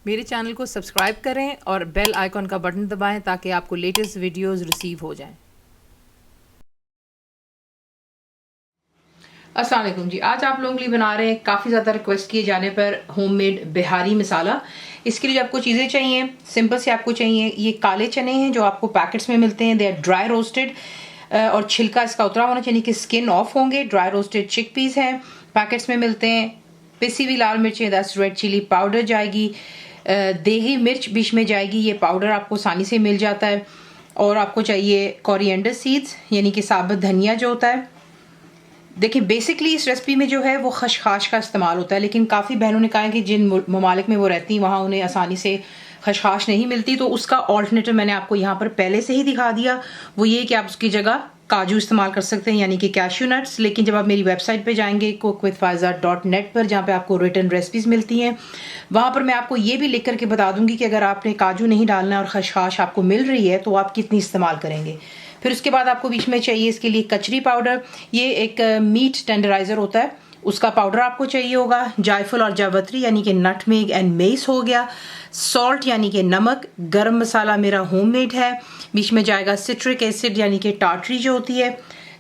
मेरे चैनल को सब्सक्राइब करें और बेल आइकॉन का बटन दबाएं ताकि आपको लेटेस्ट वीडियोस रिसीव हो जाएं। अस्सलाम वालेकुम जी, आज आप लोगों के लिए बना रहे हैं काफ़ी ज़्यादा रिक्वेस्ट किए जाने पर होममेड बिहारी मसाला। इसके लिए आपको चीज़ें चाहिए, सिंपल से आपको चाहिए ये काले चने हैं जो आपको पैकेट्स में मिलते हैं। दे आर ड्राई रोस्टेड और छिलका इसका उतरा होना चाहिए कि स्किन ऑफ होंगे। ड्राई रोस्टेड चिकपीस हैं, पैकेट्स में मिलते हैं। पिसी हुई लाल मिर्चें 10 रेड चिली पाउडर जाएगी। देगी मिर्च बीच में जाएगी, ये पाउडर आपको आसानी से मिल जाता है। और आपको चाहिए कोरिएंडर सीड्स यानी कि साबुत धनिया जो होता है। देखिए बेसिकली इस रेसिपी में जो है वो खशखाश का इस्तेमाल होता है, लेकिन काफ़ी बहनों ने कहा है कि जिन ममालिक में वो रहती हैं वहाँ उन्हें आसानी से खशखाश नहीं मिलती, तो उसका ऑल्टरनेटिव मैंने आपको यहाँ पर पहले से ही दिखा दिया। वो ये कि आप उसकी जगह काजू इस्तेमाल कर सकते हैं यानी कि कैश्यू नट्स। लेकिन जब आप मेरी वेबसाइट पे जाएंगे cookwithfaiza.net पर, जहाँ पे आपको रिटन रेसिपीज मिलती हैं, वहाँ पर मैं आपको ये भी लिख करके बता दूंगी कि अगर आपने काजू नहीं डालना है और खशखाश आपको मिल रही है तो आप कितनी इस्तेमाल करेंगे। फिर उसके बाद आपको बीच में चाहिए इसके लिए कचरी पाउडर, ये एक मीट टेंडराइजर होता है, उसका पाउडर आपको चाहिए होगा। जायफल और जावित्री यानी कि नटमेग एंड मेस हो गया। सॉल्ट यानी कि नमक। गरम मसाला मेरा होममेड है। बीच में जाएगा सिट्रिक एसिड यानी कि टाटरी जो होती है।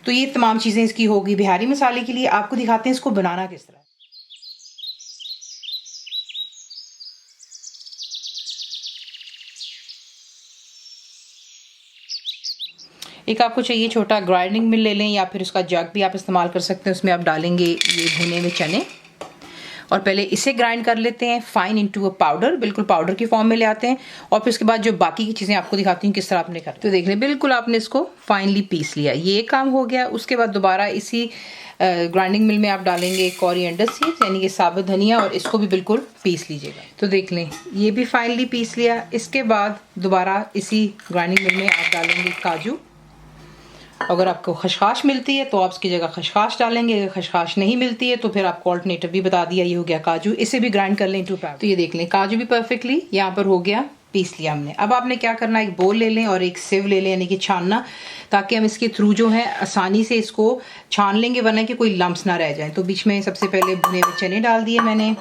तो ये तमाम चीज़ें इसकी होगी बिहारी मसाले के लिए। आपको दिखाते हैं इसको बनाना किस तरह। एक आपको चाहिए छोटा ग्राइंडिंग मिल ले लें या फिर उसका जग भी आप इस्तेमाल कर सकते हैं। उसमें आप डालेंगे ये भुने हुए चने और पहले इसे ग्राइंड कर लेते हैं फाइन इनटू अ पाउडर, बिल्कुल पाउडर की फॉर्म में ले आते हैं। और फिर उसके बाद जो बाकी की चीज़ें आपको दिखाती हूँ किस तरह आपने करना। तो देख लें बिल्कुल आपने इसको फाइनली पीस लिया, ये काम हो गया। उसके बाद दोबारा इसी ग्राइंडिंग मिल में आप डालेंगे कोरिएंडर सीड्स यानी कि साबुत धनिया और इसको भी बिल्कुल पीस लीजिएगा। तो देख लें ये भी फाइनली पीस लिया। इसके बाद दोबारा इसी ग्राइंडिंग मिल में आप डालेंगे काजू। अगर आपको खशखाश मिलती है तो आप इसकी जगह खशखाश डालेंगे, अगर खशखाश नहीं मिलती है तो फिर आपको ऑल्टरनेटिव भी बता दिया, ये हो गया काजू। इसे भी ग्राइंड कर लें टू पाउडर। तो ये देख लें काजू भी परफेक्टली यहाँ पर हो गया, पीस लिया हमने। अब आपने क्या करना है, एक बोल ले लें और एक सिव ले लें यानी कि छानना, ताकि हम इसके थ्रू जो है आसानी से इसको छान लेंगे, वरना कि कोई लम्स ना रह जाए। तो बीच में सबसे पहले भुने हुए चने डाल दिए मैंने,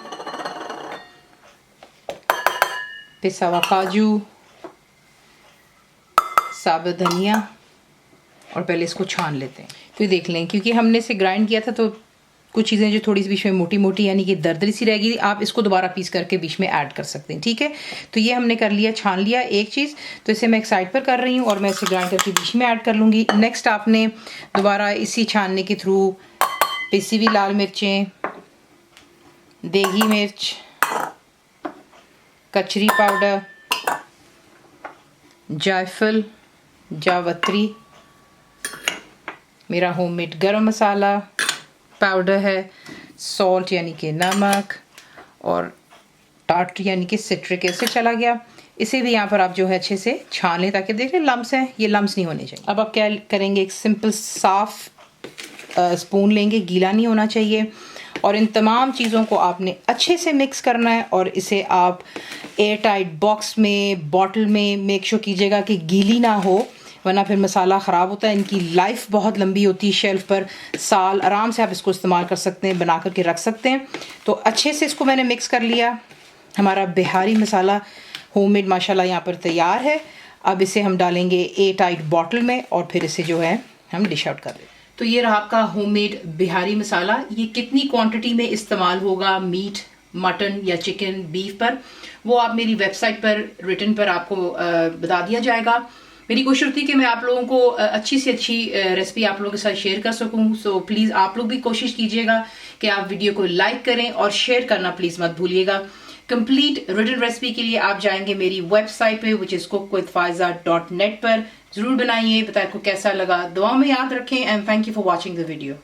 पिसा हुआ काजू, साबुत धनिया, और पहले इसको छान लेते हैं। तो ये देख लें क्योंकि हमने इसे ग्राइंड किया था तो कुछ चीज़ें जो थोड़ी सी बीच में मोटी मोटी यानी कि दरदरी सी रहेगी, आप इसको दोबारा पीस करके बीच में ऐड कर सकते हैं, ठीक है। तो ये हमने कर लिया, छान लिया एक चीज़। तो इसे मैं एक साइड पर कर रही हूँ और मैं इसे ग्राइंड करके बीच में ऐड कर लूँगी। नेक्स्ट आपने दोबारा इसी छानने के थ्रू पिसी हुई लाल मिर्चें, देगी मिर्च, कचरी पाउडर, जायफल, जावित्री, मेरा होममेड गरम मसाला पाउडर है, सॉल्ट यानी कि नमक, और टाटरी यानी कि सिट्रिक एसिड चला गया। इसे भी यहाँ पर आप जो है अच्छे से छान लें ताकि देखें लम्स हैं, ये लम्स नहीं होने चाहिए। अब आप क्या करेंगे, एक सिंपल साफ स्पून लेंगे, गीला नहीं होना चाहिए, और इन तमाम चीज़ों को आपने अच्छे से मिक्स करना है। और इसे आप एयर टाइट बॉक्स में, बॉटल में मेक श्योर कीजिएगा कि गीली ना हो, वरना फिर मसाला ख़राब होता है। इनकी लाइफ बहुत लंबी होती है, शेल्फ पर साल आराम से आप इसको इस्तेमाल कर सकते हैं, बना करके रख सकते हैं। तो अच्छे से इसको मैंने मिक्स कर लिया। हमारा बिहारी मसाला होममेड माशाल्लाह यहाँ पर तैयार है। अब इसे हम डालेंगे एयर टाइट बॉटल में और फिर इसे जो है हम डिश आउट कर दें। तो ये रहा आपका होममेड बिहारी मसाला। ये कितनी क्वांटिटी में इस्तेमाल होगा मीट, मटन या चिकन, बीफ पर, वो आप मेरी वेबसाइट पर रिटन पर आपको बता दिया जाएगा। मेरी कोशिश होती है कि मैं आप लोगों को अच्छी से अच्छी रेसिपी आप लोगों के साथ शेयर कर सकूं। सो प्लीज़ आप लोग भी कोशिश कीजिएगा कि आप वीडियो को लाइक करें और शेयर करना प्लीज़ मत भूलिएगा। कंप्लीट रिटन रेसिपी के लिए आप जाएंगे मेरी वेबसाइट पे विच इज़ cookwithfaiza.net पर। ज़रूर बनाइए, बताएं आपको कैसा लगा। दुआ में याद रखें and thank you for watching the video.